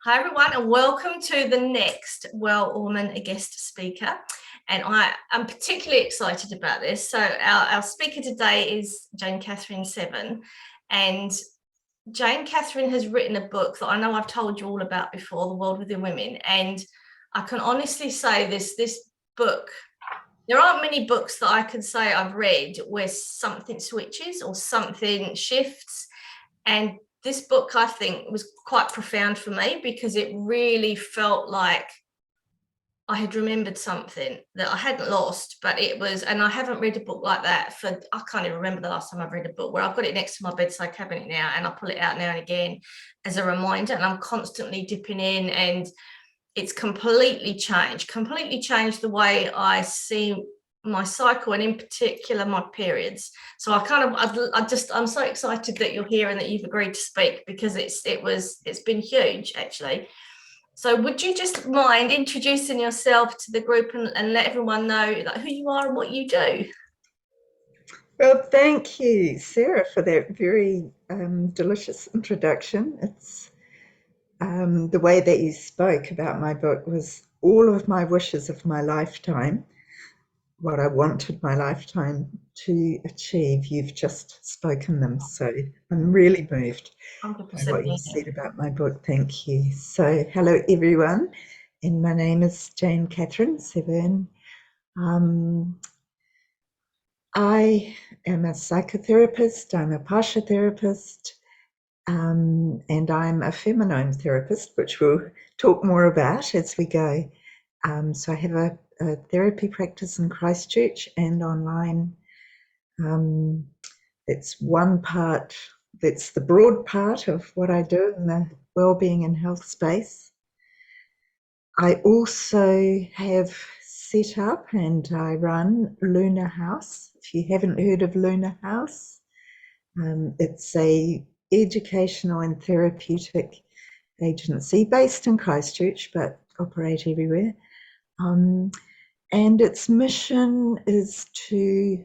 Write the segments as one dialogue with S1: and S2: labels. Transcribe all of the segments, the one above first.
S1: Hi everyone, and welcome to the next Well Woman guest speaker. And I am particularly excited about this. So our speaker today is Jane Catherine Severn. And Jane Catherine has written a book that I know I've told you all about before, The World Within Women. And I can honestly say this book, there aren't many books that I can say I've read where something switches or something shifts. And this book, I think, was quite profound for me because it really felt like I had remembered something that I hadn't lost, but it was, and I haven't read a book like that for, I can't even remember the last time I've read a book, where I've got it next to my bedside cabinet now and I pull it out now and again as a reminder, and I'm constantly dipping in, and it's completely changed the way I see my cycle, and in particular my periods. So I'm so excited that you're here and that you've agreed to speak, because it's been huge actually. So would you just mind introducing yourself to the group and let everyone know like who you are and what you do?
S2: Well, thank you, Sarah, for that very delicious introduction. It's the way that you spoke about my book was all of my wishes of my lifetime, what I wanted my lifetime to achieve. You've just spoken them. So I'm really moved by
S1: 100%
S2: what you
S1: meaning.
S2: said about my book. Thank you. So, hello, everyone. And my name is Jane Catherine Severn. I am a psychotherapist, I'm a partial therapist, and I'm a femenome therapist, which we'll talk more about as we go. So I have a therapy practice in Christchurch and online. It's one part, that's the broad part of what I do in the wellbeing and health space. I also have set up and I run Luna House. If you haven't heard of Luna House, it's a educational and therapeutic agency based in Christchurch but operate everywhere. And its mission is to,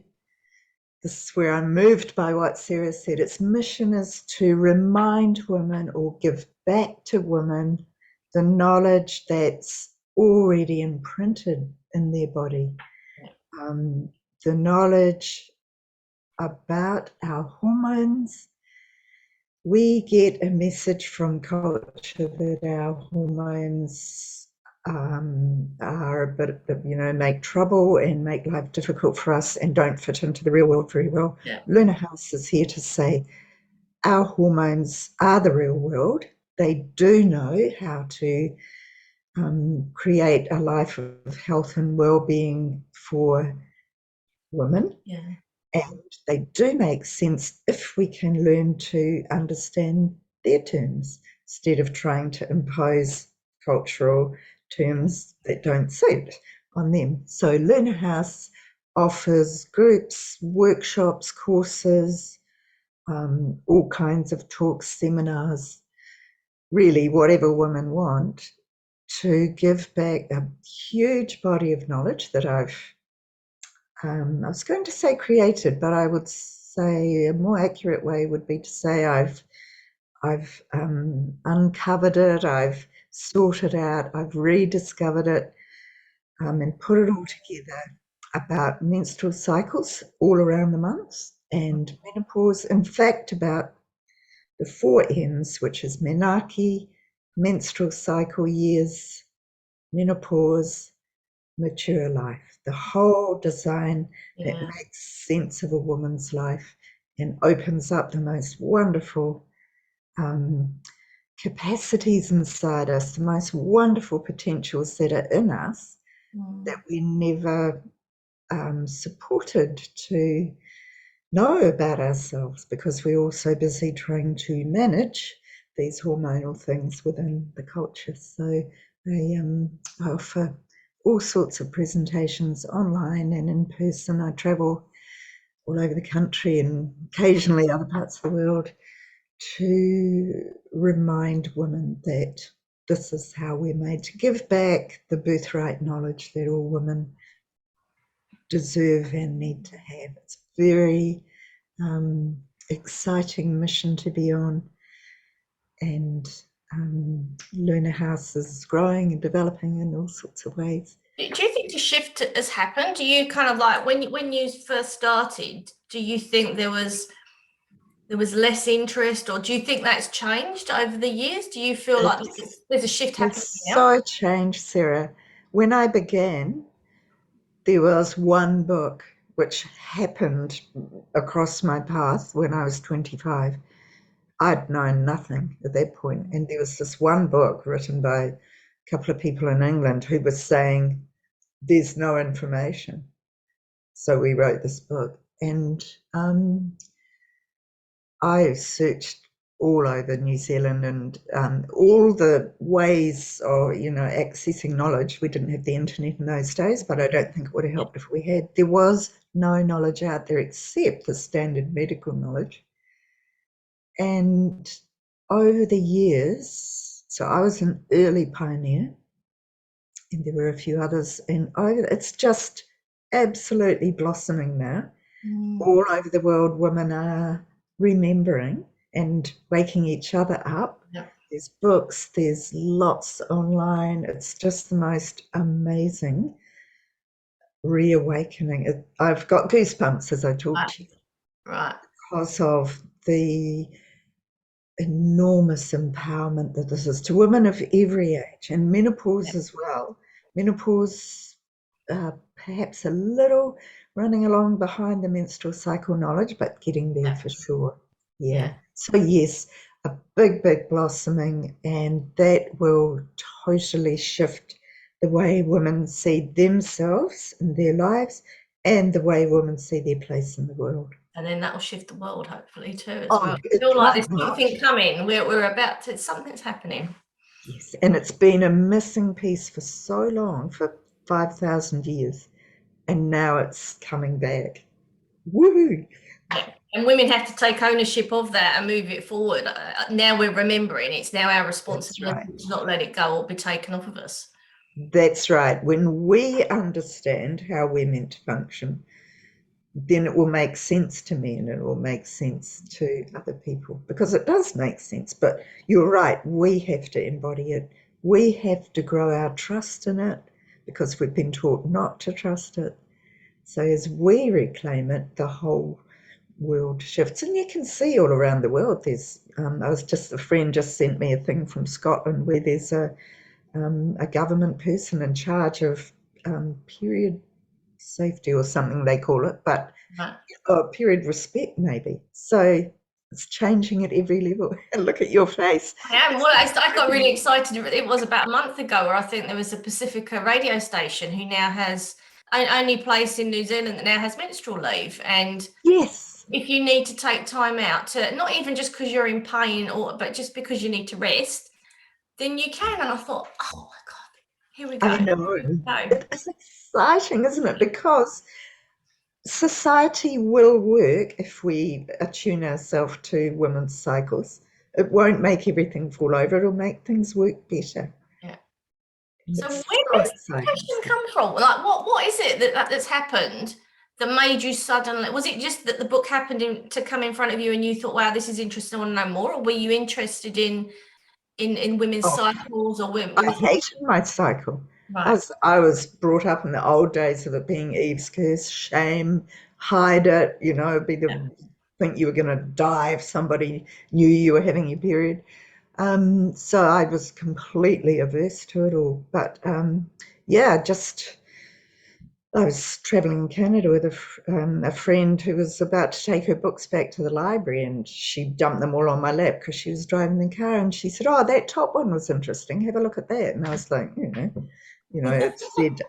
S2: this is where I'm moved by what Sarah said, its mission is to remind women or give back to women the knowledge that's already imprinted in their body. The knowledge about our hormones. We get a message from culture that our hormones are a bit, make trouble and make life difficult for us and don't fit into the real world very well.
S1: Yeah.
S2: Luna House is here to say our hormones are the real world. They do know how to create a life of health and well-being for women.
S1: Yeah.
S2: And they do make sense if we can learn to understand their terms instead of trying to impose cultural terms that don't suit on them. So Learner House offers groups, workshops, courses, all kinds of talks, seminars, really whatever women want, to give back a huge body of knowledge that I was going to say created, but I would say a more accurate way would be to say I've uncovered it, I've sorted out, I've rediscovered it, and put it all together about menstrual cycles all around the months and menopause. In fact, about the 4 M's, which is menarche, menstrual cycle years, menopause, mature life, the whole design that makes sense of a woman's life and opens up the most wonderful capacities inside us, the most wonderful potentials that are in us that we never supported to know about ourselves, because we're all so busy trying to manage these hormonal things within the culture. So I offer all sorts of presentations online and in person. I travel all over the country and occasionally other parts of the world to remind women that this is how we're made, to give back the birthright knowledge that all women deserve and need to have. It's a very exciting mission to be on, and lunar house is growing and developing in all sorts of ways.
S1: Do you think a shift has happened? Do you kind of like when you first started? Do you think there was less interest, or do you think that's changed over the years? Do you feel like there's a shift happening
S2: It's
S1: now?
S2: so changed, Sarah. When I began, there was one book which happened across my path when I was 25. I'd known nothing at that point, and there was this one book written by a couple of people in England who was saying there's no information. So we wrote this book, and I searched all over New Zealand and all the ways of, accessing knowledge. We didn't have the internet in those days, but I don't think it would have helped if we had. There was no knowledge out there except the standard medical knowledge. And over the years, so I was an early pioneer, and there were a few others, and it's just absolutely blossoming now. All over the world, women are remembering and waking each other up.
S1: Yeah.
S2: There's books, there's lots online. It's just the most amazing reawakening. I've got goosebumps as I talk to you.
S1: Right.
S2: Because of the enormous empowerment that this is to women of every age, and menopause as well. Menopause, perhaps a little running along behind the menstrual cycle knowledge, but getting there for sure. Yeah. So yes, a big blossoming, and that will totally shift the way women see themselves in their lives and the way women see their place in the world.
S1: And then that will shift the world, hopefully, too, as well. I
S2: It
S1: feel like
S2: can't
S1: there's something coming. We're about to, something's happening.
S2: Yes, and it's been a missing piece for so long, for 5,000 years, and now it's coming back. Woohoo!
S1: Yeah. And women have to take ownership of that and move it forward. Now we're remembering. It's now our responsibility to not let it go or be taken off of us.
S2: That's right. When we understand how we're meant to function, then it will make sense to me and it will make sense to other people, because it does make sense. But you're right, we have to embody it. We have to grow our trust in it, because we've been taught not to trust it. So as we reclaim it, the whole world shifts. And you can see all around the world, there's a friend just sent me a thing from Scotland where there's a government person in charge of period safety or something they call it, but period respect maybe. So it's changing at every level. Look at your face.
S1: I am. Well, I got really excited. It was about a month ago where I think there was a Pacifica radio station who now has only place in New Zealand that now has menstrual leave. And
S2: yes,
S1: if you need to take time out to, not even just because you're in pain but just because you need to rest, then you can. And I thought, oh my God, here we go.
S2: I know. It's exciting, isn't it? Because society will work if we attune ourselves to women's cycles. It won't make everything fall over. It'll make things work better.
S1: Yeah.
S2: So
S1: where does the passion come from? Like, what is it that's happened that made you suddenly? Was it just that the book happened to come in front of you and you thought, wow, this is interesting, I want to know more? Or were you interested in women's cycles or women?
S2: I hated my cycle. Right. I was brought up in the old days of it being Eve's curse, shame, hide it, think you were going to die if somebody knew you were having your period. So I was completely averse to it all. But I was traveling in Canada with a friend who was about to take her books back to the library, and she dumped them all on my lap because she was driving the car, and she said, "Oh, that top one was interesting. Have a look at that." And I was like, it said,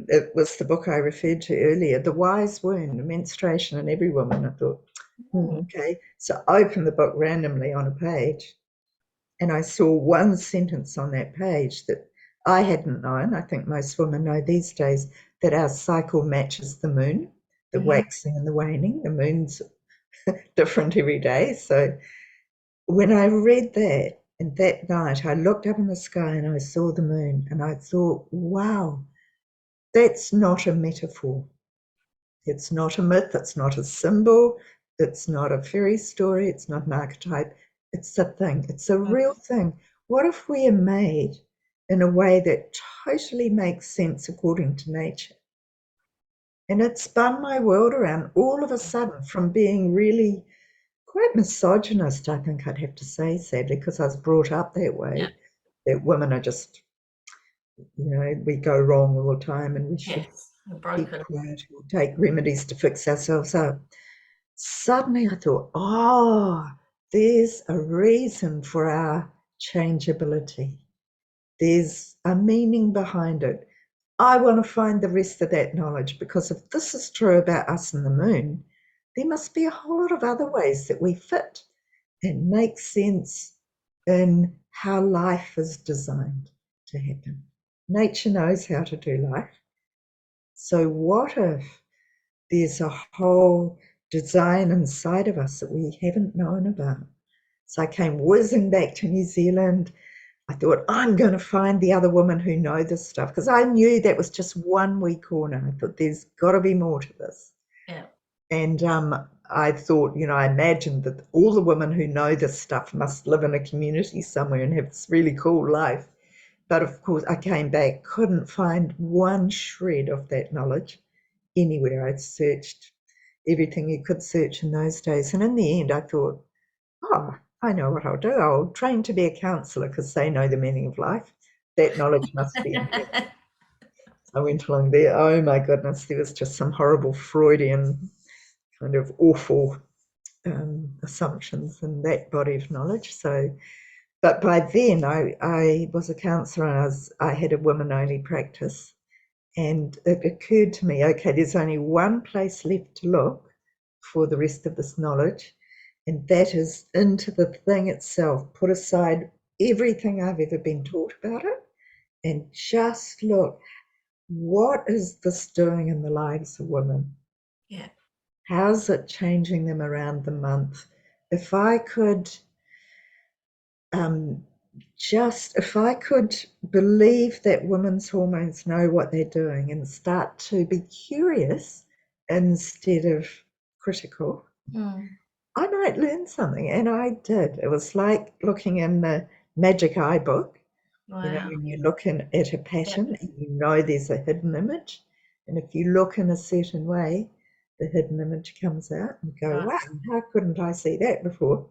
S2: it was the book I referred to earlier, The Wise Wound, Menstruation in Every Woman. I thought, okay. So I opened the book randomly on a page, and I saw one sentence on that page that I hadn't known. I think most women know these days that our cycle matches the moon, the waxing and the waning. The moon's different every day. So when I read that, and that night I looked up in the sky and I saw the moon, and I thought, wow, that's not a metaphor. It's not a myth. It's not a symbol. It's not a fairy story. It's not an archetype. It's a thing. It's a real thing. what if we are made in a way that totally makes sense according to nature? And it spun my world around all of a sudden from being really quite misogynist, I think I'd have to say, sadly, because I was brought up that
S1: Yeah.
S2: way, that women are just, we go wrong all the time and we should
S1: Yes. You're
S2: keep
S1: broken.
S2: quiet or take remedies to fix ourselves up. Suddenly I thought, oh, there's a reason for our changeability. There's a meaning behind it. I want to find the rest of that knowledge, because if this is true about us and the moon, there must be a whole lot of other ways that we fit and make sense in how life is designed to happen. Nature knows how to do life. So what if there's a whole design inside of us that we haven't known about? So I came whizzing back to New Zealand. I thought, I'm going to find the other women who know this stuff, because I knew that was just one wee corner. I thought there's got to be more to this.
S1: Yeah.
S2: And I thought, I imagined that all the women who know this stuff must live in a community somewhere and have this really cool life. But of course, I came back, couldn't find one shred of that knowledge anywhere. I'd searched everything you could search in those days. And in the end, I thought, oh, I know what I'll do. I'll train to be a counsellor because they know the meaning of life. That knowledge must be in here. I went along there. Oh my goodness, there was just some horrible Freudian kind of awful assumptions in that body of knowledge. So, but by then I was a counsellor and I had a women-only practice, and it occurred to me, okay, there's only one place left to look for the rest of this knowledge, and that is into the thing itself. Put aside everything I've ever been taught about it and just look, what is this doing in the lives of women?
S1: Yeah.
S2: How's it changing them around the month? If I could if I could believe that women's hormones know what they're doing and start to be curious instead of critical, I might learn something. And I did. It was like looking in the magic eye book.
S1: Wow.
S2: When you look at a
S1: Yeah.
S2: pattern and you know there's a hidden image. And if you look in a certain way, the hidden image comes out and you go,
S1: Right.
S2: wow, how couldn't I see that before?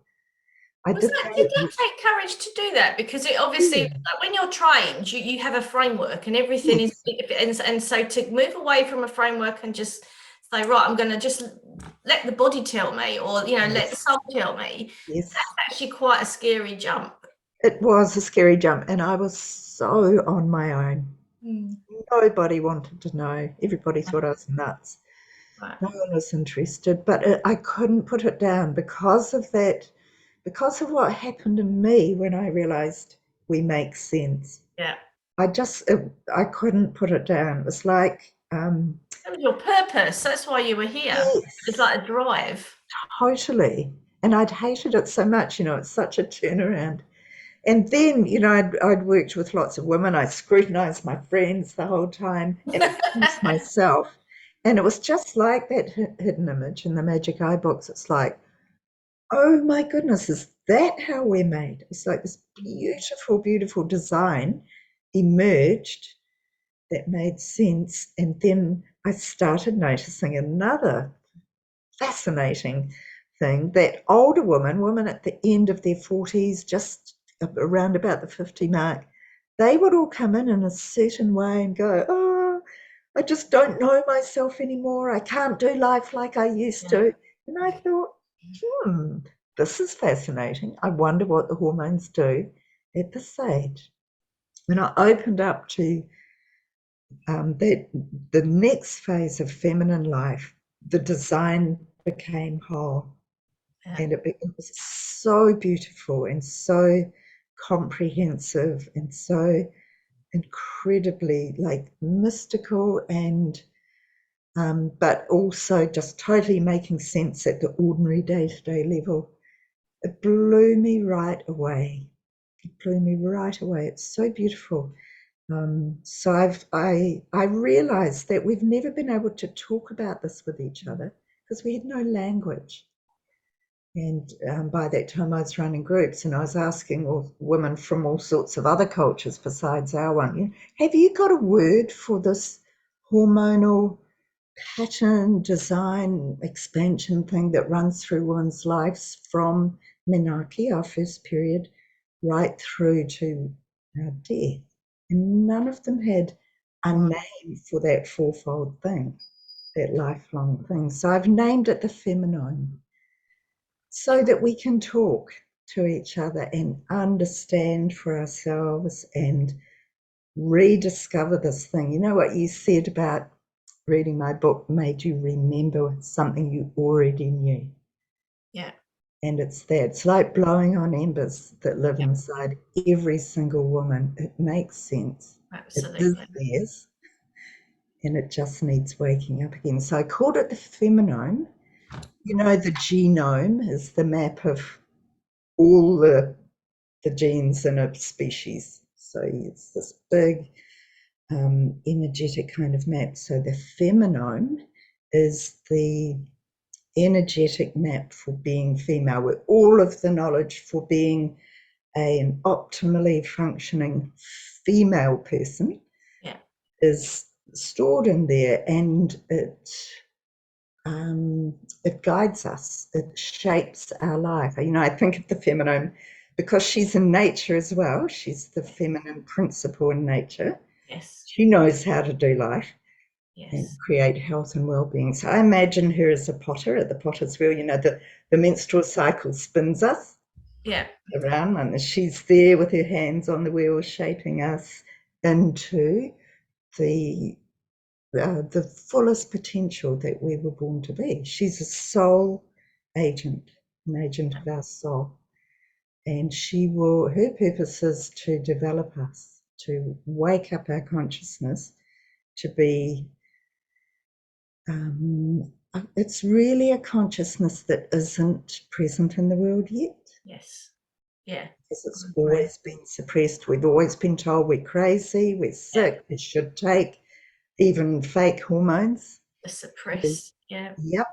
S2: I
S1: Did
S2: did
S1: that take courage to do that? Because it obviously,
S2: that.
S1: like, when you're trained, you have a framework and everything is,
S2: Yes,
S1: and so to move away from a framework and just say, right, I'm going to just let the body tell me, or let the
S2: yes,
S1: soul tell me.
S2: yes.
S1: That's actually quite a scary jump.
S2: It was a scary jump, and I was so on my own.
S1: Mm.
S2: Nobody wanted to know. Everybody thought I was nuts.
S1: Right.
S2: No one was interested, but I couldn't put it down because of that, because of what happened to me when I realized we make sense.
S1: Yeah.
S2: I couldn't put it down. It was like,
S1: That was your purpose. That's why you were here. It's
S2: yes,
S1: like a drive.
S2: totally. And I'd hated it so much, it's such a turnaround. And then, I'd worked with lots of women. I scrutinized my friends the whole time, and of course myself. And it was just like that hidden image in the magic eye books. It's like, oh my goodness, is that how we're made? It's like this beautiful, beautiful design emerged that made sense. And then I started noticing another fascinating thing, that older women at the end of their 40s, just around about the 50 mark, they would all come in a certain way and go, oh, I just don't know myself anymore. I can't do life like I used
S1: Yeah.
S2: to. And I thought, this is fascinating. I wonder what the hormones do at this age. And I opened up to that the next phase of feminine life, the design became whole.
S1: Yeah.
S2: And it was so beautiful and so comprehensive and so incredibly like mystical, and but also just totally making sense at the ordinary day-to-day level. It blew me right away. It blew me right away. It's so beautiful. So I realized that we've never been able to talk about this with each other because we had no language. And by that time, I was running groups, and I was asking all women from all sorts of other cultures besides our one, have you got a word for this hormonal pattern, design, expansion thing that runs through women's lives from menarche, our first period, right through to our death? And none of them had a name for that fourfold thing, that lifelong thing. So I've named it the femenome, so that we can talk to each other and understand for ourselves and rediscover this thing. You know what you said about reading my book made you remember something you already knew.
S1: Yeah.
S2: And it's that. It's like blowing on embers that live inside every single woman. It makes sense.
S1: Absolutely.
S2: It is theirs. And it just needs waking up again. So I called it the femenome. You know, the genome is the map of all the genes in a species. So it's this big energetic kind of map. So the femenome is the energetic map for being female, with all of the knowledge for being an optimally functioning female person is stored in there, and it guides us, it shapes our life. You know, I think of the feminine because she's in nature as well. She's the feminine principle in nature.
S1: Yes.
S2: She knows how to do life and
S1: Yes.
S2: create health and well-being. So I imagine her as a potter at the potter's wheel. You know, the menstrual cycle spins us around, and she's there with her hands on the wheel, shaping us into the fullest potential that we were born to be. She's a soul agent, an agent of our soul. And her purpose is to develop us, to wake up our consciousness, to be, it's really a consciousness that isn't present in the world yet.
S1: Yes. Yeah.
S2: Because it's always been suppressed. We've always been told we're crazy, we're sick, we should take even fake hormones.
S1: The suppressed. Yeah.
S2: Yep.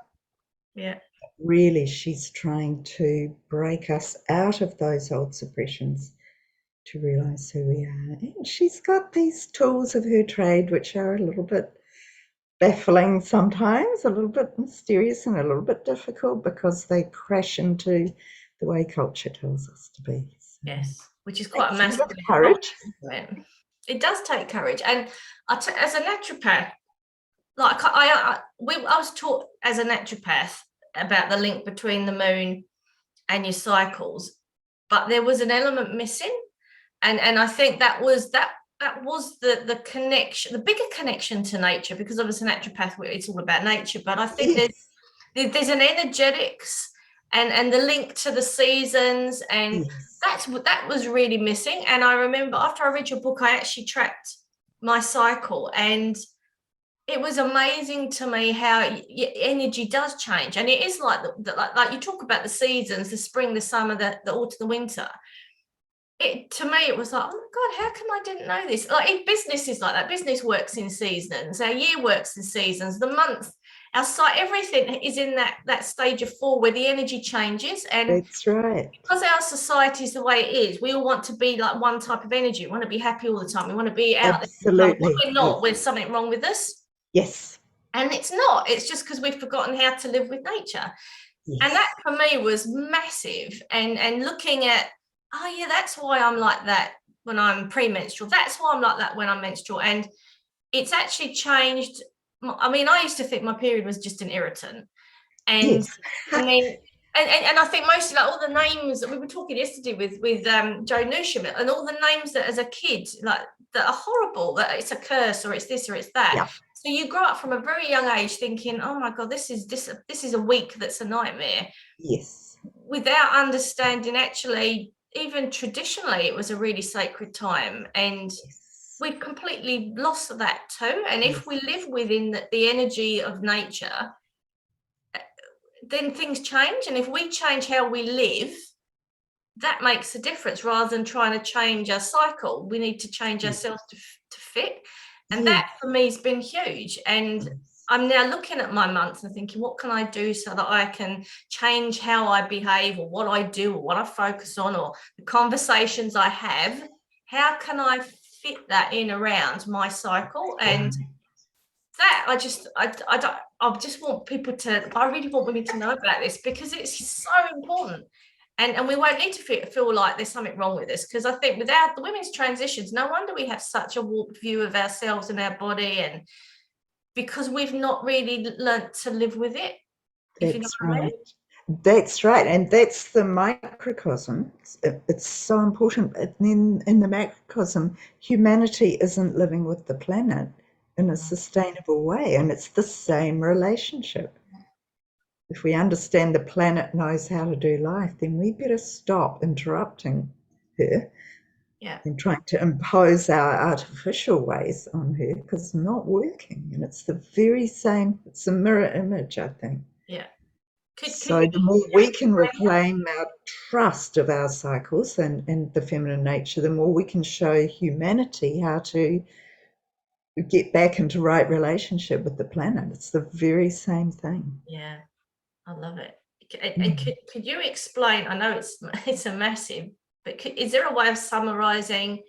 S1: Yeah.
S2: Really, she's trying to break us out of those old suppressions to realise who we are. And she's got these tools of her trade which are a little bit baffling sometimes, a little bit mysterious and a little bit difficult because they crash into the way culture tells us to be. So
S1: yes, which is quite a massive
S2: courage.
S1: It does take courage. And as a naturopath, like I was taught as a naturopath about the link between the moon and your cycles, but there was an element missing, and I think that was the connection, the bigger connection to nature, because obviously naturopath, it's all about nature, but I think there's an energetics and the link to the seasons, and that was really missing. And I remember after I read your book, I actually tracked my cycle, and it was amazing to me how energy does change. And it is like like you talk about the seasons, the spring, the summer, the autumn, the winter. To me, it was like, oh my God, how come I didn't know this? Like in business is like that. Business works in seasons. Our year works in seasons. The month, our site, everything is in that stage of fall where the energy changes. And
S2: that's right.
S1: Because our society is the way it is, we all want to be like one type of energy. We want to be happy all the time. We want to be out there. When we're not, there's something wrong with us.
S2: Yes.
S1: And it's not. It's just because we've forgotten how to live with nature. Yes. And that for me was massive. And looking at, oh yeah, that's why I'm like that when I'm premenstrual. That's why I'm like that when I'm menstrual. And it's actually changed. I mean, I used to think my period was just an irritant. And I mean, and I think mostly like all the names that we were talking yesterday with Joe Newsham, and all the names that as a kid, like that are horrible, that it's a curse or it's this or it's that. Yeah. So you grow up from a very young age thinking, oh my God, this is a week that's a nightmare.
S2: Yes.
S1: Without understanding, actually, even traditionally, it was a really sacred time. And we've completely lost that too. And if we live within the energy of nature, then things change. And if we change how we live, that makes a difference. Rather than trying to change our cycle, we need to change ourselves to fit. And that for me has been huge. And I'm now looking at my months and thinking, what can I do so that I can change how I behave, or what I do, or what I focus on, or the conversations I have? How can I fit that in around my cycle? And that I don't, I just want people to, I really want women to know about this, because it's so important. And we won't need to feel like there's something wrong with this, because I think without the women's transitions, no wonder we have such a warped view of ourselves and our body, and because we've not really learnt to live with it, if you know what I mean.
S2: That's right, and that's the microcosm. It's so important. But then in the macrocosm, humanity isn't living with the planet in a sustainable way, and it's the same relationship. If we understand the planet knows how to do life, then we better stop interrupting her and trying to impose our artificial ways on her, because it's not working. And it's the very same, it's a mirror image, I think.
S1: Yeah.
S2: So the more we can reclaim our trust of our cycles and the feminine nature, the more we can show humanity how to get back into right relationship with the planet. It's the very same thing.
S1: Yeah, I love it. And could you explain, I know it's a massive, but is there a way of summarizing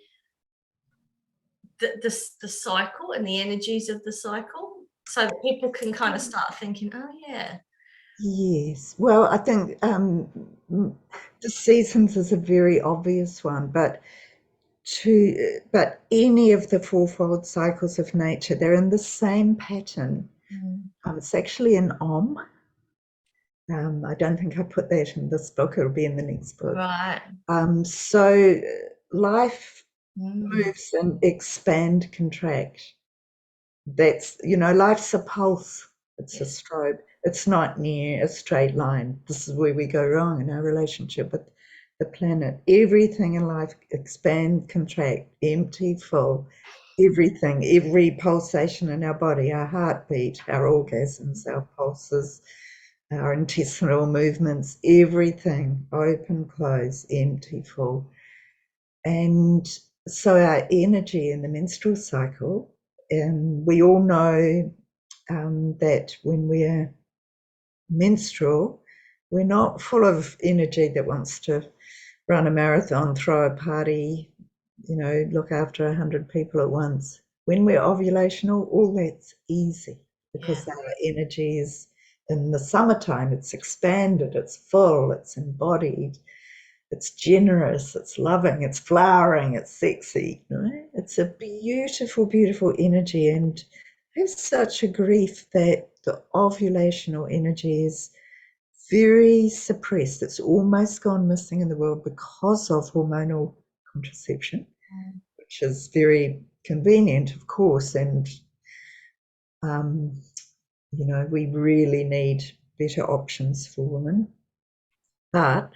S1: the cycle and the energies of the cycle, so that people can kind of start thinking, oh yeah.
S2: Yes, well, I think the seasons is a very obvious one, but any of the fourfold cycles of nature, they're in the same pattern. It's actually an Om. I don't think I put that in this book. It'll be in the next book.
S1: Right.
S2: So life moves and expand, contract. That's, life's a pulse. It's a strobe. It's not near a straight line. This is where we go wrong in our relationship with the planet. Everything in life expand, contract, empty, full. Everything, every pulsation in our body, our heartbeat, our orgasms, our pulses, our intestinal movements, everything, open, close, empty, full. And so our energy in the menstrual cycle, and we all know that when we're menstrual, we're not full of energy that wants to run a marathon, throw a party, look after 100 people at once. When we're ovulational, all that's easy, because our energy is in the summertime, it's expanded, it's full, it's embodied, it's generous, it's loving, it's flowering, it's sexy. Right? It's a beautiful, beautiful energy. And there's such a grief that the ovulational energy is very suppressed. It's almost gone missing in the world because of hormonal contraception, which is very convenient, of course. And, we really need better options for women. But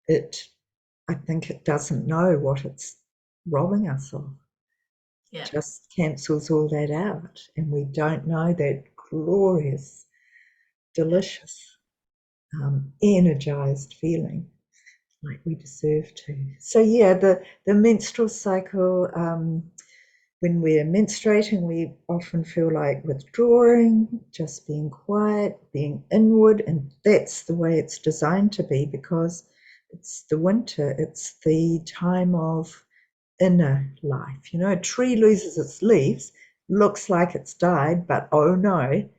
S2: I think it doesn't know what it's robbing us of. It just cancels all that out, and we don't know that glorious, delicious, energized feeling like we deserve to. So the menstrual cycle, when we're menstruating, we often feel like withdrawing, just being quiet, being inward, and that's the way it's designed to be, because it's the winter, it's the time of inner life. A tree loses its leaves, looks like it's died, but oh no,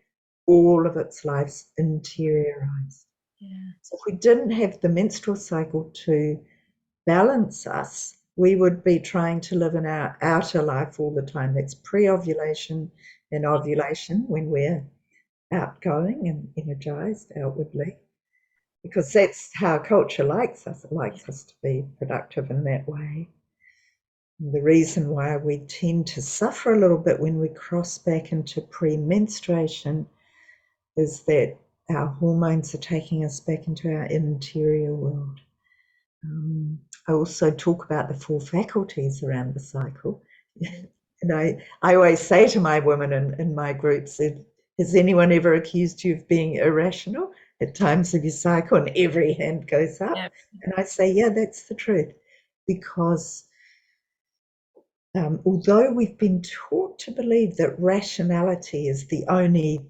S2: all of its life's interiorized. So if we didn't have the menstrual cycle to balance us, we would be trying to live in our outer life all the time. That's pre-ovulation and ovulation, when we're outgoing and energized outwardly, because that's how culture likes us. It likes us to be productive in that way. And the reason why we tend to suffer a little bit when we cross back into pre-menstruation is that our hormones are taking us back into our interior world. I also talk about the four faculties around the cycle. And I always say to my women in my groups, has anyone ever accused you of being irrational at times of your cycle? And every hand goes up. And I say, yeah, that's the truth. Because although we've been taught to believe that rationality is the only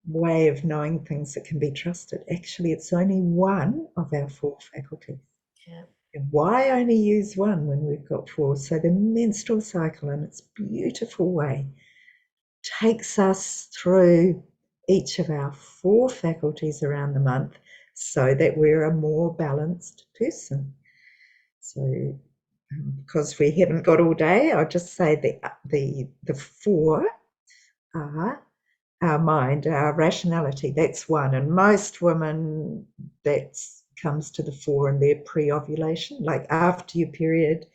S2: way of knowing things that can be trusted. Actually, it's only one of our four faculties.
S1: Yeah.
S2: And why only use one when we've got four? So the menstrual cycle, in its beautiful way, takes us through each of our four faculties around the month so that we're a more balanced person. So because we haven't got all day, I'll just say the four are our mind, our rationality. That's one. And most women, that comes to the fore in their pre-ovulation, like after your period,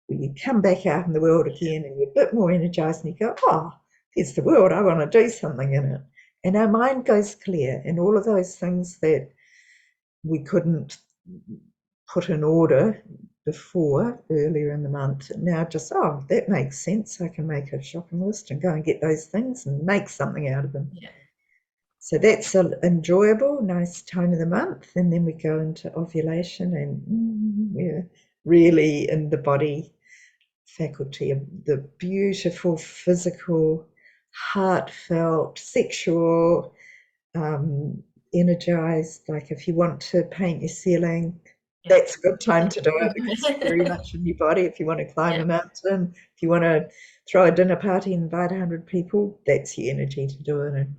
S2: when you come back out in the world again and you're a bit more energized and you go, oh, there's the world, I want to do something in it. And our mind goes clear, and all of those things that we couldn't put in order before earlier in the month, now just, oh, that makes sense. I can make a shopping list and go and get those things and make something out of them.
S1: Yeah.
S2: So that's an enjoyable, nice time of the month. And then we go into ovulation, and we're really in the body faculty of the beautiful, physical, heartfelt, sexual, energized. Like if you want to paint your ceiling, that's a good time to do it because it's very much in your body. If you want to climb a mountain, if you want to throw a dinner party and invite 100 people, that's your energy to do it. And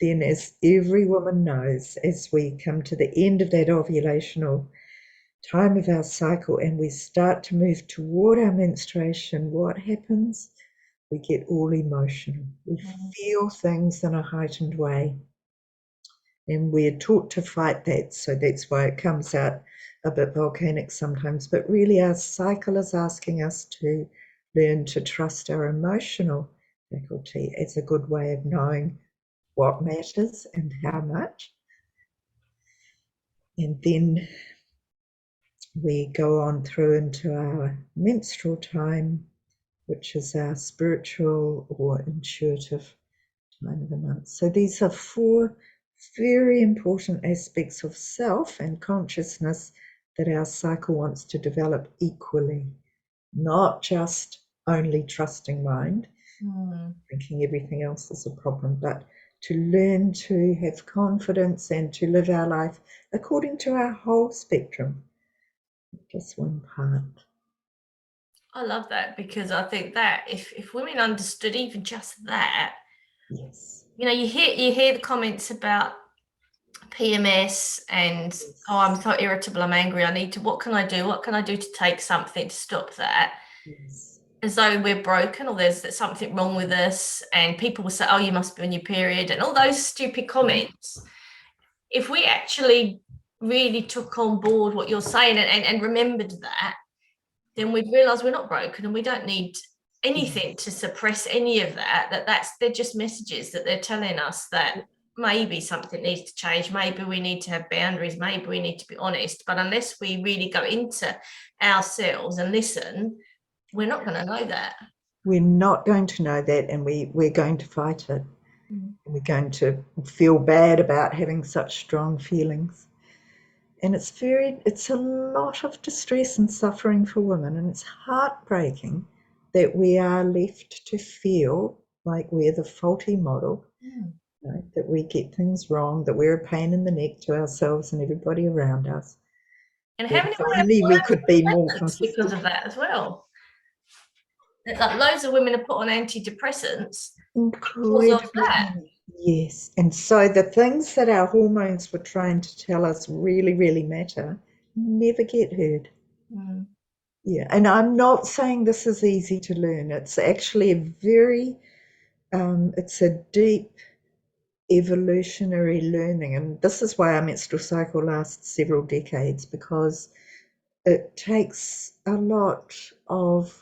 S2: then, as every woman knows, as we come to the end of that ovulational time of our cycle and we start to move toward our menstruation, what happens? We get all emotional. We feel things in a heightened way. And we're taught to fight that. So that's why it comes out a bit volcanic sometimes. But really, our cycle is asking us to learn to trust our emotional faculty as a good way of knowing what matters and how much. And then we go on through into our menstrual time, which is our spiritual or intuitive time of the month. So these are four very important aspects of self and consciousness that our cycle wants to develop equally, not just only trusting mind, thinking everything else is a problem, but to learn to have confidence and to live our life according to our whole spectrum, just one part.
S1: I love that, because I think that if women understood even just that,
S2: yes,
S1: you know, you hear the comments about PMS and oh, I'm so irritable, I'm angry, what can I do? What can I do to take something to stop that?
S2: yes.
S1: As though we're broken or there's something wrong with us, and people will say, oh, you must be on your period, and all those stupid comments. If we actually really took on board what you're saying and remembered that, then we'd realize we're not broken and we don't need anything to suppress any of that. They're just messages that they're telling us that maybe something needs to change, maybe we need to have boundaries, maybe we need to be honest. But unless we really go into ourselves and listen, we're not going to know that.
S2: We're not going to know that, and we're going to fight it. We're going to feel bad about having such strong feelings. And it's a lot of distress and suffering for women, and it's heartbreaking that we are left to feel like we're the faulty model, right? That we get things wrong, that we're a pain in the neck to ourselves and everybody around us.
S1: And how many
S2: only we could be more consistent
S1: because of that as well? Like loads of women are put on antidepressants because of that.
S2: Yes. And so the things that our hormones were trying to tell us really, really matter never get heard. Yeah. And I'm not saying this is easy to learn. It's actually it's a deep evolutionary learning. And this is why our menstrual cycle lasts several decades, because it takes a lot of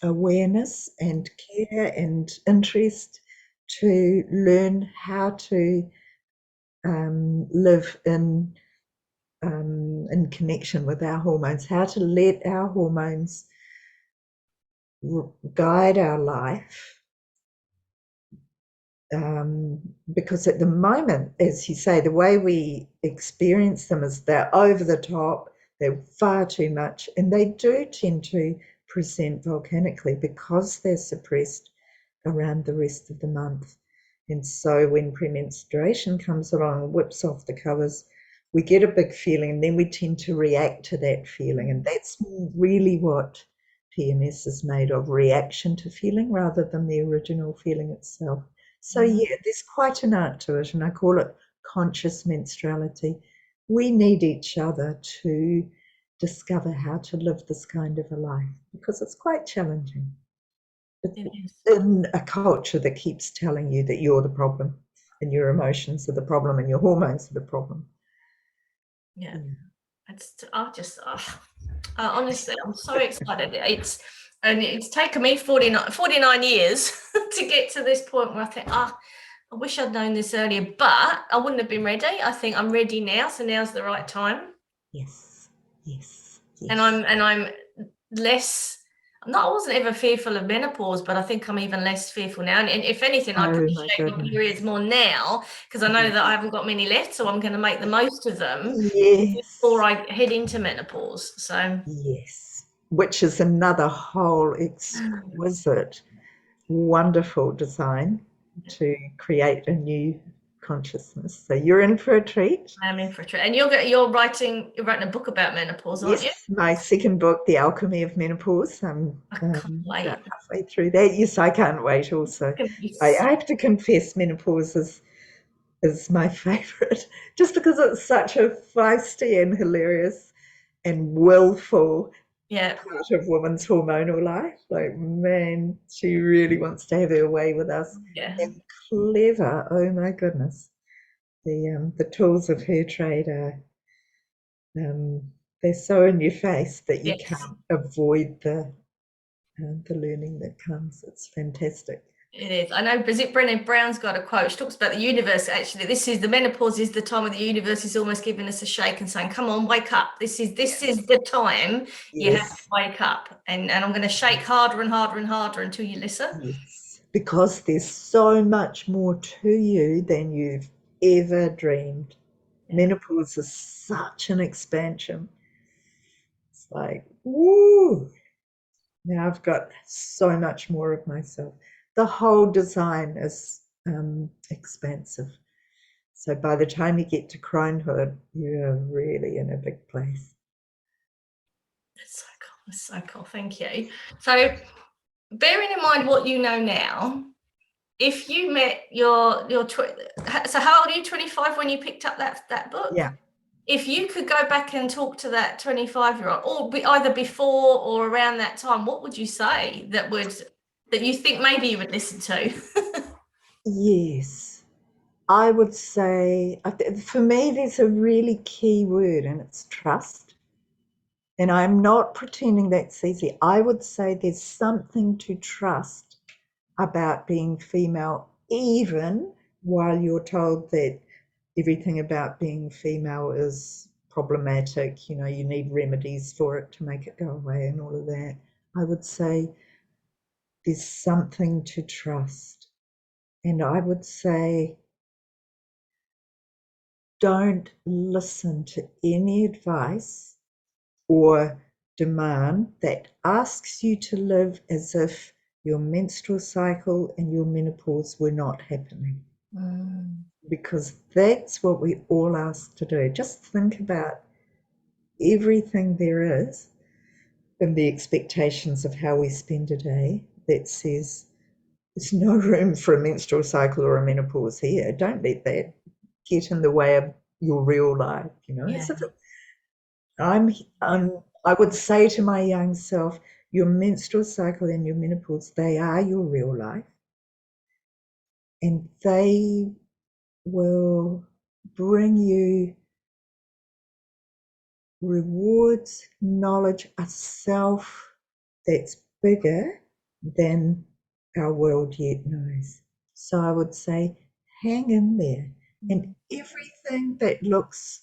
S2: awareness and care and interest to learn how to live in connection with our hormones, how to let our hormones guide our life. Because at the moment, as you say, the way we experience them is they're over the top, they're far too much, and they do tend to present volcanically because they're suppressed around the rest of the month. And so when premenstruation comes along and whips off the covers, we get a big feeling and then we tend to react to that feeling. And that's really what PMS is made of, reaction to feeling rather than the original feeling itself. So yeah, there's quite an art to it, and I call it conscious menstruality. We need each other to discover how to live this kind of a life because it's quite challenging.
S1: It is.
S2: In a culture that keeps telling you that you're the problem and your emotions are the problem and your hormones are the problem.
S1: Yeah. Honestly, I'm so excited. It's taken me 49 years to get to this point where I think, I wish I'd known this earlier, but I wouldn't have been ready. I think I'm ready now, so now's the right time.
S2: Yes, yes, yes.
S1: And I'm less. I wasn't ever fearful of menopause, but I think I'm even less fearful now. And if anything, I appreciate my periods more now because I know that I haven't got many left, so I'm going to make the most of them before I head into menopause. So
S2: yes, which is another whole exquisite, wonderful design to create a new consciousness. So you're in for a treat.
S1: I'm in for a treat. And you're writing a book about menopause, aren't you?
S2: Yes, my second book, The Alchemy of Menopause. I'm
S1: I can't wait.
S2: about halfway through that. Yes, I can't wait also. I have to confess menopause is my favourite, just because it's such a feisty and hilarious and willful part of women's hormonal life. Like, man, she really wants to have her way with us.
S1: Yeah.
S2: And clever, oh my goodness. The tools of her trade are they're so in your face that you can't avoid the learning that comes. It's fantastic.
S1: It is. I know Brené Brown's got a quote. She talks about the universe. Actually, the menopause is the time where the universe is almost giving us a shake and saying, "Come on, wake up! This is the time you have to wake up." And I'm going to shake harder and harder and harder until you listen.
S2: Yes, because there's so much more to you than you've ever dreamed. Menopause is such an expansion. It's like, woo! Now I've got so much more of myself. The whole design is expansive. So by the time you get to cronehood, you're really in a big place.
S1: That's so cool. That's so cool. Thank you. So, bearing in mind what you know now, if you met so how old are you? 25 when you picked up that book?
S2: Yeah.
S1: If you could go back and talk to that 25-year-old, or either before or around that time, what would you say that you think maybe you would listen to?
S2: Yes. I would say, for me, there's a really key word, and it's trust. And I'm not pretending that's easy. I would say there's something to trust about being female, even while you're told that everything about being female is problematic, you need remedies for it to make it go away and all of that. I would say there's something to trust. And I would say don't listen to any advice or demand that asks you to live as if your menstrual cycle and your menopause were not happening. Because that's what we all asked to do. Just think about everything there is and the expectations of how we spend a day that says there's no room for a menstrual cycle or a menopause here. Don't let that get in the way of your real life, So I would say to my young self, your menstrual cycle and your menopause, they are your real life. And they will bring you rewards, knowledge, a self that's bigger than our world yet knows. So I would say, hang in there. And everything that looks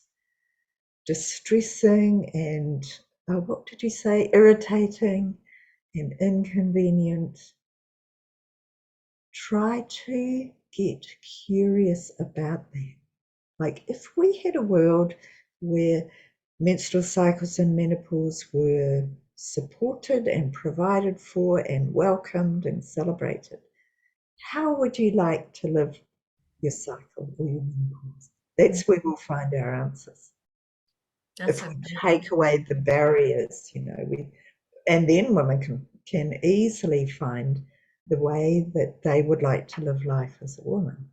S2: distressing and, what did you say, irritating and inconvenient, try to get curious about that. Like, if we had a world where menstrual cycles and menopause were supported and provided for and welcomed and celebrated, how would you like to live your cycle or your menopause. That's where we'll find our answers.
S1: That's
S2: If we
S1: amazing.
S2: take away the barriers, and then women can easily find the way that they would like to live life as a woman.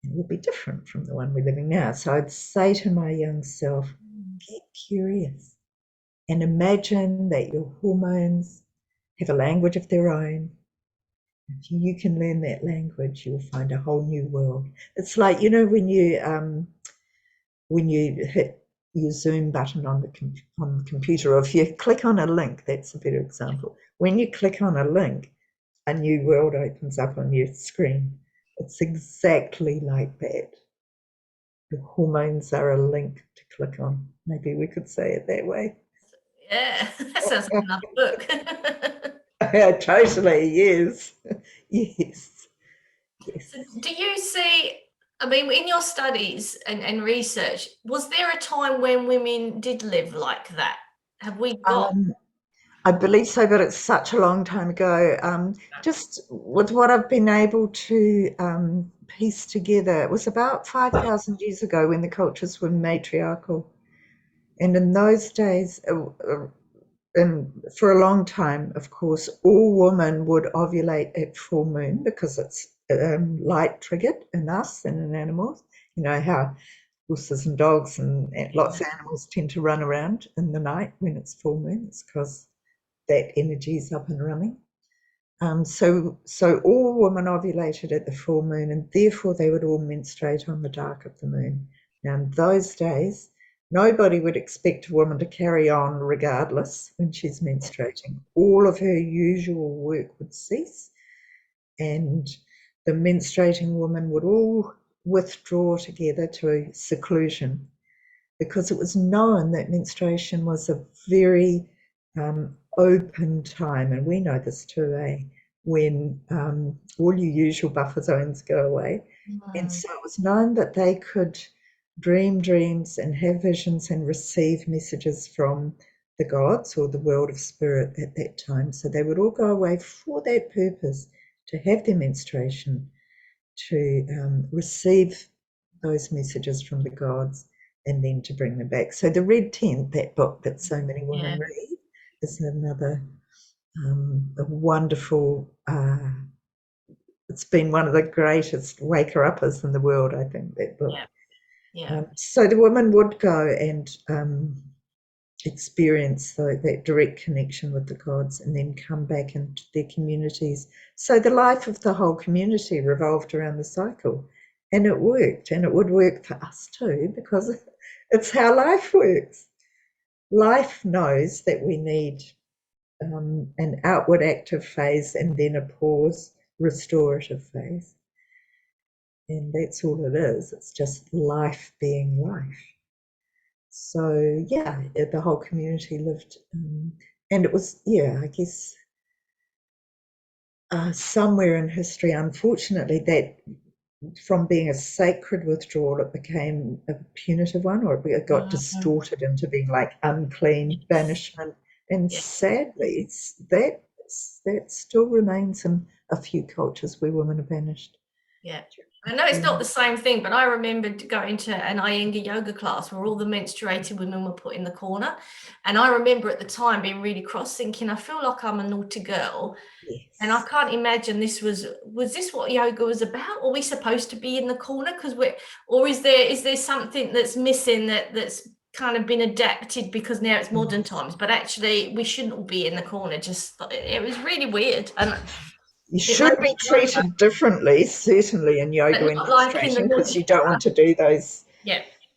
S2: It will be different from the one we're living now. So I'd say to my young self, get curious and imagine that your hormones have a language of their own. If you can learn that language, you'll find a whole new world. It's like, when you hit your Zoom button on the computer, or if you click on a link, that's a better example. When you click on a link, a new world opens up on your screen. It's exactly like that. The hormones are a link to click on. Maybe we could say it that way.
S1: Yeah, that sounds like another book.
S2: Totally, yes. Yes, yes.
S1: So do you see, I mean, in your studies and research, was there a time when women did live like that? Have we got?
S2: I believe so, but it's such a long time ago. Just with what I've been able to piece together, it was about 5,000 years ago when the cultures were matriarchal. And in those days, and for a long time, of course, all women would ovulate at full moon because it's light triggered in us and in animals. You know how horses and dogs and lots of animals tend to run around in the night when it's full moon. It's because that energy is up and running. So all women ovulated at the full moon, and therefore they would all menstruate on the dark of the moon. Now, in those days, nobody would expect a woman to carry on regardless when she's menstruating. All of her usual work would cease, and the menstruating woman would all withdraw together to seclusion, because it was known that menstruation was a very open time, and we know this too, when all your usual buffer zones go away. And so it was known that they could dream dreams and have visions and receive messages from the gods or the world of spirit at that time. So they would all go away for that purpose, to have their menstruation, to receive those messages from the gods, and then to bring them back. So the Red Tent, that book that so many women read, is another a wonderful. It's been one of the greatest waker-uppers in the world, I think, that book. So the women would go and experience that direct connection with the gods, and then come back into their communities. So the life of the whole community revolved around the cycle, and it worked, and it would work for us too, because it's how life works. Life knows that we need an outward active phase and then a pause, restorative phase. And that's all it is. It's just life being life. So, yeah, the whole community lived, and it was, I guess, somewhere in history, unfortunately, that from being a sacred withdrawal, it became a punitive one, or it got distorted into being like unclean banishment. And sadly, that still remains in a few cultures where women are banished.
S1: Yeah. I know it's not the same thing, but I remember going to an Iyengar yoga class where all the menstruating women were put in the corner. And I remember at the time being really cross, thinking, I feel like I'm a naughty girl.
S2: Yes.
S1: And I can't imagine was this what yoga was about? Are we supposed to be in the corner? Or is there something that's missing that's kind of been adapted because now it's modern times, but actually we shouldn't all be in the corner? It was really weird. And
S2: you should be treated differently, certainly, in yoga and menstruation, because you don't want to do those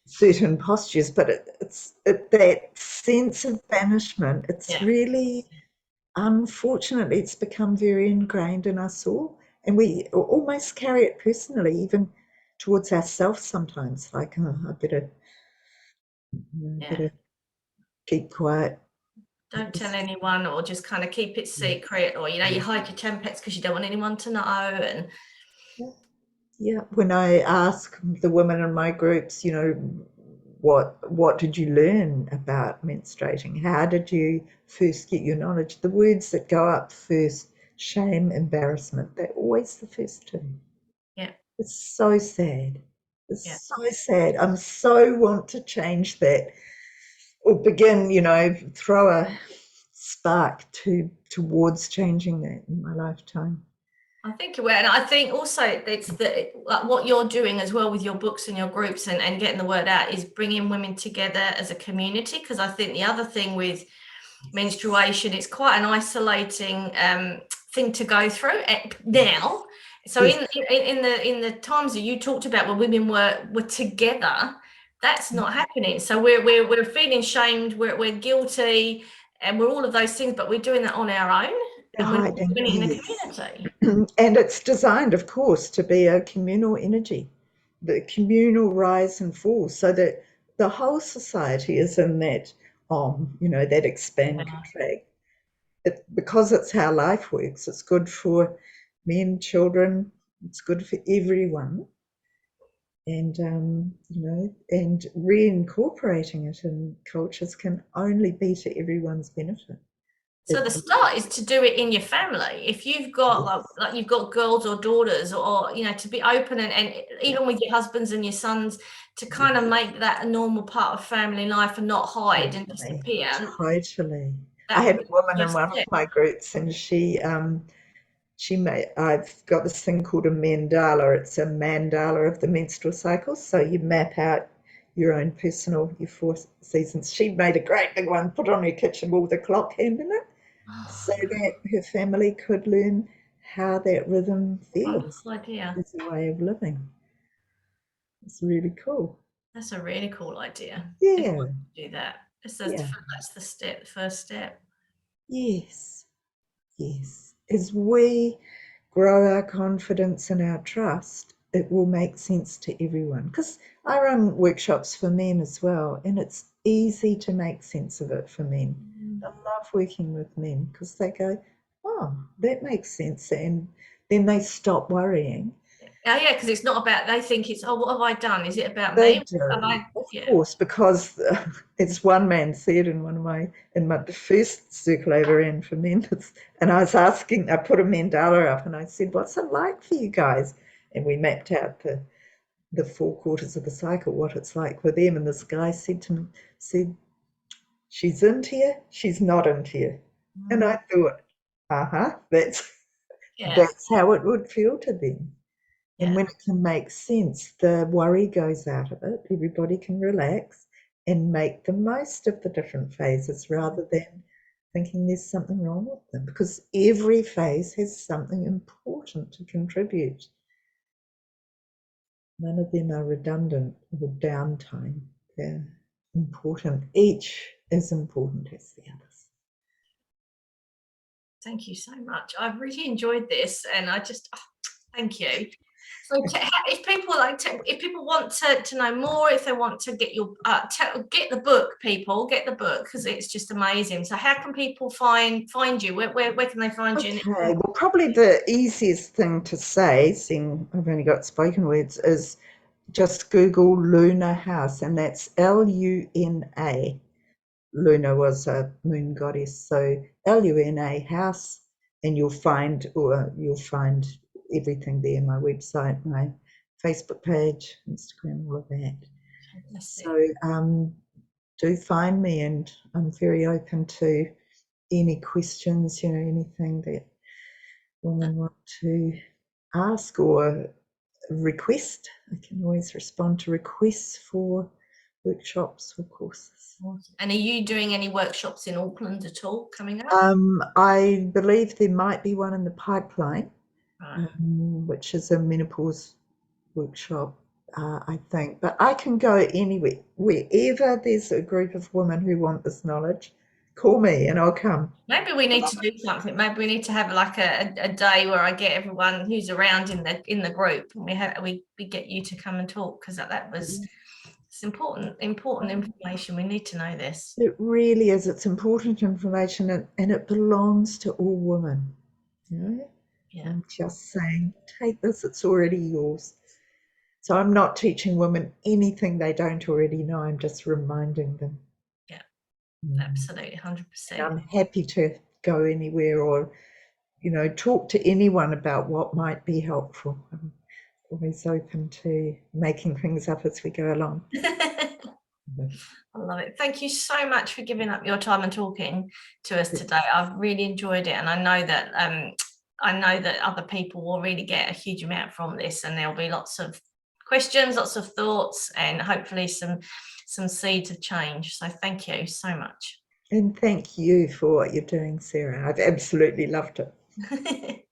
S2: certain postures. But it's that sense of banishment. It's really, unfortunately, it's become very ingrained in us all, and we almost carry it personally, even towards ourselves sometimes. Like, I better keep quiet.
S1: Don't tell anyone, or just kind of keep it secret, or you hide your Tampax because you don't want anyone to know. And
S2: when I ask the women in my groups, what did you learn about menstruating? How did you first get your knowledge? The words that go up first: shame, embarrassment. They're always the first two.
S1: Yeah.
S2: It's so sad. It's
S1: Yeah.
S2: so sad. I'm so want to change that, or begin, throw a spark towards changing that in my lifetime.
S1: I think you will, and I think also it's like what you're doing as well with your books and your groups and getting the word out is bringing women together as a community. Because I think the other thing with menstruation, it's quite an isolating thing to go through now. So
S2: Yes.
S1: in the times that you talked about where women were together, that's not happening. So we're feeling shamed, we're guilty, and we're all of those things, but we're doing that on our own, and we're not
S2: Hiding,
S1: doing it in a
S2: yes.
S1: community.
S2: And it's designed, of course, to be a communal energy, the communal rise and fall, so that the whole society is in that that expand,
S1: Yeah.
S2: contract. Because it's how life works, it's good for men, children, it's good for everyone. And, and reincorporating it in cultures can only be to everyone's benefit.
S1: So the start is to do it in your family. If you've got like you've got girls or daughters, or to be open and even with your husbands and your sons, to kind of make that a normal part of family life and not hide and
S2: Totally,
S1: disappear.
S2: totally. I
S1: That
S2: had
S1: would be
S2: a woman
S1: the
S2: in
S1: first
S2: one of
S1: step.
S2: my groups, and she made. I've got this thing called a mandala. It's a mandala of the menstrual cycle. So you map out your own personal, your 4 seasons. She made a great big one, put on her kitchen wall with a clock hand in it, so that her family could learn how that rhythm feels
S1: Wonderful idea.
S2: as a way of living. It's really cool.
S1: That's a really cool idea.
S2: Yeah,
S1: Everyone should do that.
S2: yeah,
S1: That's the step, the first step.
S2: yes, yes. As we grow our confidence and our trust, it will make sense to everyone. Because I run workshops for men as well, and it's easy to make sense of it for men. I love working with men because they go, oh, that makes sense. And then they stop worrying.
S1: Yeah, because it's not about, they think it's, oh, what have I done? Is it about
S2: They
S1: me? Have
S2: do,
S1: I,
S2: of
S1: yeah.
S2: course, because as one man said in the first circle I ever ran for men, and I was asking, I put a mandala up and I said, "What's it like for you guys?" And we mapped out the 4 quarters of the cycle, what it's like for them. And this guy said to me, "She's into you, she's not into you." And I thought, that's
S1: Yeah,
S2: how it would feel to them. And
S1: yeah.
S2: when it can make sense, the worry goes out of it. Everybody can relax and make the most of the different phases rather than thinking there's something wrong with them, because every phase has something important to contribute. None of them are redundant or downtime. They're important. Each is important as the others.
S1: Thank you so much. I've really enjoyed this, and I just thank you. So, if people if people want to know more, if they want to get your get the book, people get the book because it's just amazing. So, how can people find you? Where can they find you?
S2: Okay, well, probably the easiest thing to say, seeing I've only got spoken words, is just Google Luna House, and that's Luna. Luna was a moon goddess, so Luna House, and you'll find everything there. My website, my Facebook page, Instagram, all of that.
S1: Fantastic.
S2: So do find me, and I'm very open to any questions. Anything that women want to ask or request. I can always respond to requests for workshops or courses.
S1: Awesome. And are you doing any workshops in Auckland at all coming up?
S2: I believe there might be one in the pipeline,
S1: Right.
S2: which is a menopause workshop, I think. But I can go anywhere, wherever there's a group of women who want this knowledge. Call me and I'll come.
S1: Maybe we need to do something. Maybe we need to have like a day where I get everyone who's around in the group, and we get you to come and talk, because that was it's important information. We need to know this.
S2: It really is. It's important information, and it belongs to all women.
S1: Yeah.
S2: I'm just saying, take this, it's already yours. So I'm not teaching women anything they don't already know. I'm just reminding them.
S1: Yeah.
S2: Mm.
S1: Absolutely,
S2: And
S1: 100%.
S2: I'm happy to go anywhere or, talk to anyone about what might be helpful. I'm always open to making things up as we go along.
S1: I love it. Thank you so much for giving up your time and talking to us today. I've really enjoyed it, and I know that other people will really get a huge amount from this, and there'll be lots of questions, lots of thoughts, and hopefully some seeds of change. So thank you so much.
S2: And thank you for what you're doing, Sarah. I've absolutely loved it.